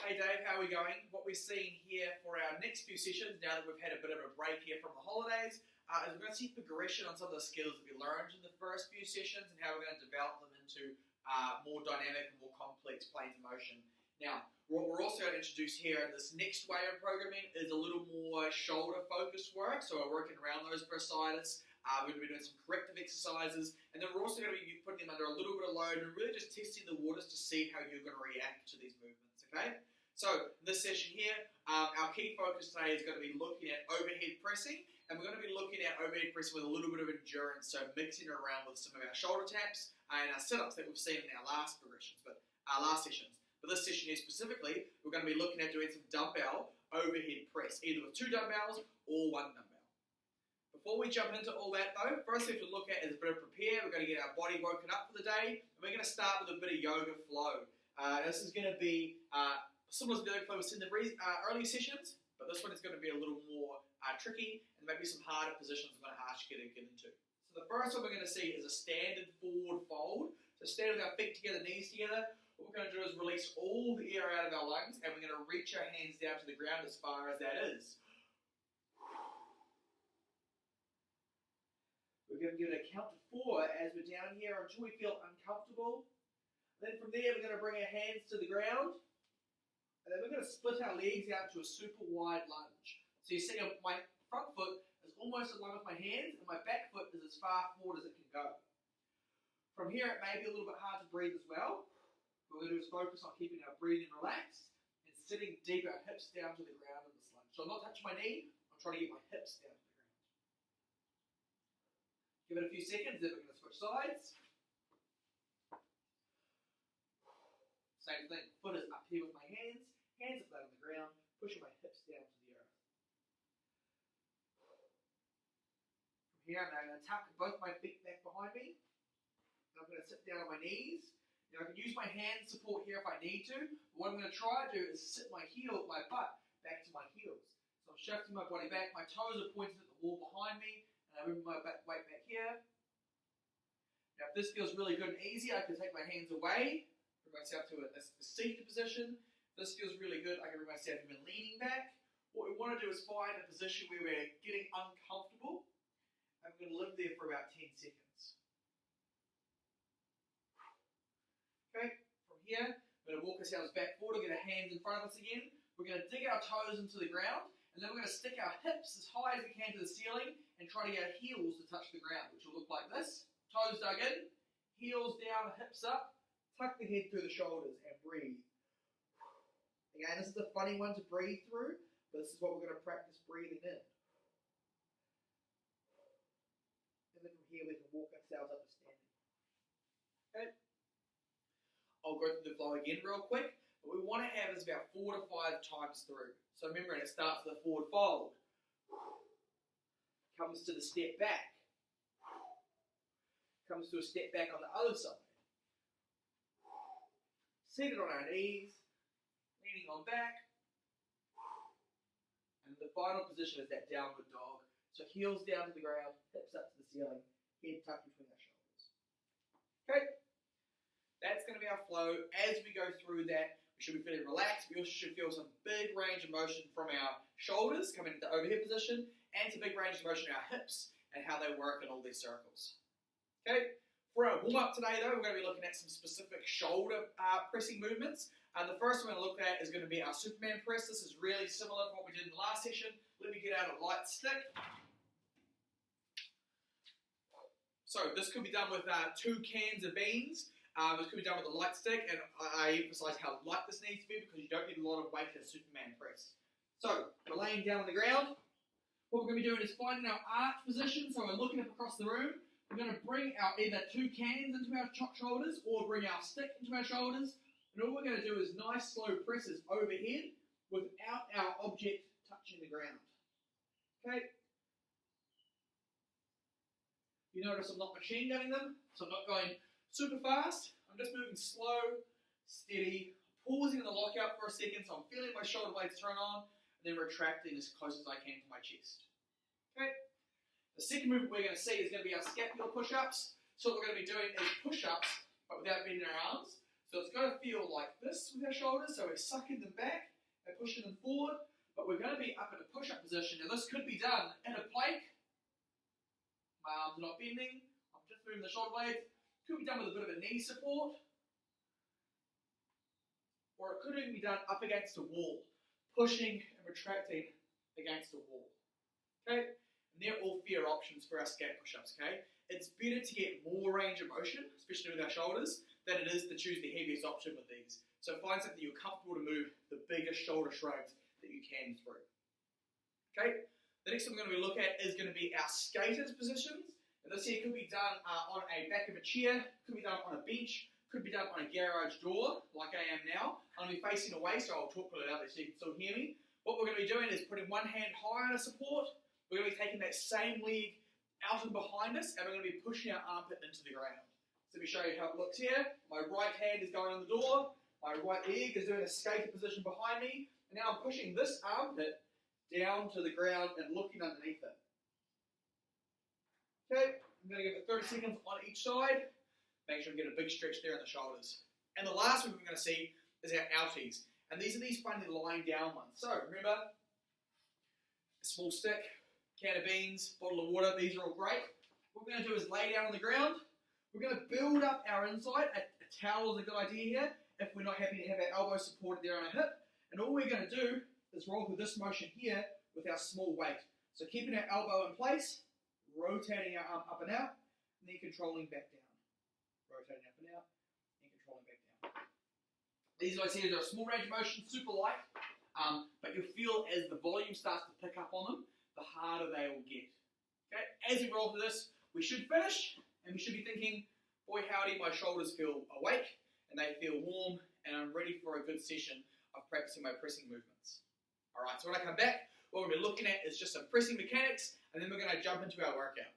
Hey Dave, how are we going? What we're seeing here for our next few sessions, now that we've had a bit of a break here from the holidays, is we're going to see progression on some of the skills that we learned in the first few sessions and how we're going to develop them into more dynamic and more complex planes of motion. Now, what we're also going to introduce here in this next way of programming is a little more shoulder-focused work. So we're working around those bursitis. We're going to be doing some corrective exercises, and then we're also going to be putting them under a little bit of load and really just testing the waters to see how you're going to react to these movements, okay? So in this session here, our key focus today is going to be looking at overhead pressing, and we're going to be looking at overhead pressing with a little bit of endurance, so mixing it around with some of our shoulder taps and our sit-ups that we've seen in our last progressions, but our last sessions. But this session here specifically, we're going to be looking at doing some dumbbell overhead press, either with 2 dumbbells or 1 dumbbell. Before we jump into all that though, first thing we have to look at is a bit of prepare. We're going to get our body woken up for the day, and we're going to start with a bit of yoga flow. This is going to be similar to the yoga flow we've seen in the earlier sessions, but this one is going to be a little more tricky, and maybe some harder positions I'm going to ask you to get into. So the first one we're going to see is a standard forward fold. So stand with our feet together, knees together. What we're going to do is release all the air out of our lungs, and we're going to reach our hands down to the ground as far as that is. We're going to give it a count to 4 as we're down here until we feel uncomfortable. Then from there, we're going to bring our hands to the ground. And then we're going to split our legs out to a super wide lunge. So you see my front foot is almost in line with my hands, and my back foot is as far forward as it can go. From here, it may be a little bit hard to breathe as well. What we're going to do is focus on keeping our breathing relaxed and sitting deep, our hips down to the ground in this lunge. So I'm not touching my knee, I'm trying to get my hips down to the ground. Give it a few seconds, then we're going to switch sides. Same thing, foot is up here with my hands are flat on the ground, pushing my hips down to the earth. From here, I'm now going to tuck both my feet back behind me. I'm going to sit down on my knees. Now I can use my hand support here if I need to, but what I'm going to try to do is sit my butt back to my heels. So I'm shifting my body back, my toes are pointed at the wall behind me, and I move my weight back here. Now if this feels really good and easy, I can take my hands away, bring myself to a seated position. If this feels really good, I can bring myself even leaning back. What we want to do is find a position where we're getting uncomfortable, and we're going to live there for about 10 seconds. Okay, from here, we're going to walk ourselves back forward, get our hands in front of us again. We're going to dig our toes into the ground, and then we're going to stick our hips as high as we can to the ceiling and try to get our heels to touch the ground, which will look like this. Toes dug in, heels down, hips up, tuck the head through the shoulders and breathe. Again, this is a funny one to breathe through, but this is what we're going to practice breathing in. And then from here, we can walk ourselves up to standing. Okay. I'll go through the flow again real quick. What we want to have is about 4 to 5 times through. So remember, it starts with a forward fold. Comes to the step back. Comes to a step back on the other side. Seated on our knees, leaning on back. And the final position is that downward dog. So heels down to the ground, hips up to the ceiling, head tucked between our shoulders. Okay. That's going to be our flow. As we go through that, we should be feeling relaxed. We also should feel some big range of motion from our shoulders coming into the overhead position, and some big range of motion in our hips and how they work in all these circles. Okay, for our warm-up today though, we're going to be looking at some specific shoulder pressing movements. The first one we're going to look at is going to be our Superman press. This is really similar to what we did in the last session. Let me get out a light stick. So this could be done with 2 cans of beans. This could be done with a light stick, and I emphasize how light this needs to be because you don't need a lot of weight in a Superman press. So, we're laying down on the ground. What we're going to be doing is finding our arch position, so we're looking up across the room. We're going to bring our either 2 cans into our shoulders or bring our stick into our shoulders. And all we're going to do is nice slow presses overhead without our object touching the ground. Okay? You notice I'm not machine gunning them, so I'm not going super fast. I'm just moving slow, steady, pausing in the lockout for a second so I'm feeling my shoulder blades turn on, and then retracting as close as I can to my chest. Okay. The second movement we're going to see is going to be our scapular push-ups. So what we're going to be doing is push-ups, but without bending our arms. So it's going to feel like this with our shoulders, so we're sucking them back and pushing them forward, but we're going to be up in a push-up position. Now this could be done in a plank. My arms are not bending, I'm just moving the shoulder blades. Could be done with a bit of a knee support, or it could even be done up against a wall, pushing and retracting against a wall. Okay? And they're all fair options for our scap push-ups, okay? It's better to get more range of motion, especially with our shoulders, than it is to choose the heaviest option with these. So find something you're comfortable to move the biggest shoulder shrugs that you can through. Okay? The next thing we're going to look at is going to be our skaters positions. And this here could be done on a back of a chair, could be done on a bench, could be done on a garage door, like I am now. I'm going to be facing away, so I'll talk a little bit so you can still hear me. What we're going to be doing is putting one hand high on a support. We're going to be taking that same leg out and behind us, and we're going to be pushing our armpit into the ground. So let me show you how it looks here. My right hand is going on the door. My right leg is doing a skater position behind me. And now I'm pushing this armpit down to the ground and looking underneath it. Okay, I'm going to give it 30 seconds on each side. Make sure I get a big stretch there in the shoulders. And the last one we're going to see is our outies. And these are these funny lying down ones. So remember, a small stick, can of beans, bottle of water, these are all great. What we're going to do is lay down on the ground. We're going to build up our inside. A towel is a good idea here if we're not happy to have our elbow supported there on our hip. And all we're going to do is roll through this motion here with our small weight. So keeping our elbow in place, rotating our arm up and out, and then controlling back down. Rotating up and out, and controlling back down. These guys here are a small range of motion, super light, but you'll feel as the volume starts to pick up on them, the harder they will get. Okay, as we roll through this, we should finish, and we should be thinking, boy howdy, my shoulders feel awake, and they feel warm, and I'm ready for a good session of practicing my pressing movements. Alright, so when I come back, what we're going to be looking at is just some pressing mechanics, and then we're going to jump into our workout.